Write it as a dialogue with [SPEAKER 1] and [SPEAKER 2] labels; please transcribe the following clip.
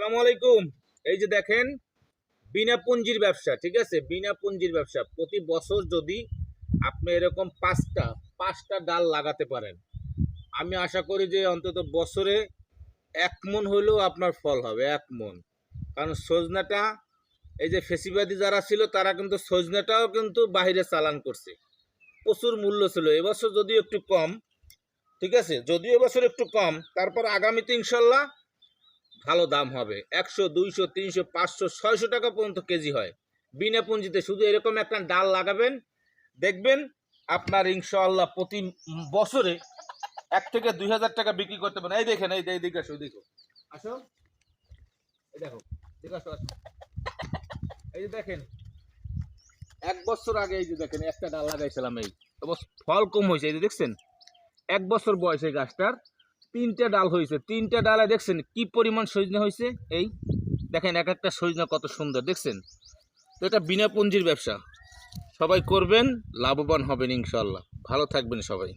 [SPEAKER 1] আসসালামু আলাইকুম। এই যে দেখেন, বিনা পুঁজির ব্যবসা, ঠিক আছে, বিনা পুঁজির ব্যবসা। প্রতি বছর যদি আপনি এরকম পাঁচটা ডাল লাগাতে পারেন, আমি আশা করি যে অন্তত বছরে 1 মণ হলেও আপনার ফল হবে, 1 মণ। কারণ সজনাটা, এই যে ফেসিবাদী যারা ছিল তারা কিন্তু সজনাটাও কিন্তু বাইরে চালান করছে, প্রচুর মূল্য ছিল। এবছর যদিও একটু কম, ঠিক আছে, যদিও এবছর একটু কম, তারপর আগামীতে ইনশাল্লাহ ভালো দাম হবে। 100, 200, 300, 500, 600 টাকা পর্যন্ত কেজি হয় বিনা পুঁজিতে। শুধু এরকম একটা ডাল লাগাবেন, দেখবেন আপনার ইনশাআল্লাহ প্রতি বছরে 1 থেকে 2,000 টাকা বিক্রি করতে পারেন। এই দেখেন, এই দিকে আসো, দেখো, আসো, এই দেখো, দেখো, আসো, আসো। এই যে দেখেন, 1 বছর আগে এই যে দেখেন একটা ডাল লাগাইছিলাম, এই ফল কম হয়েছে। এই যে দেখছেন, 1 বছর বয়স এই গাছটার, 3টে ডাল হয়েছে। 3টে ডালে দেখছেন কি পরিমাণ সজনে হয়েছে। এই দেখেন, এক একটা সজনা কত সুন্দর, দেখছেন। তো এটা বিনা পুঁজির ব্যবসা, সবাই করবেন, লাভবান হবেন ইনশাল্লাহ। ভালো থাকবেন সবাই।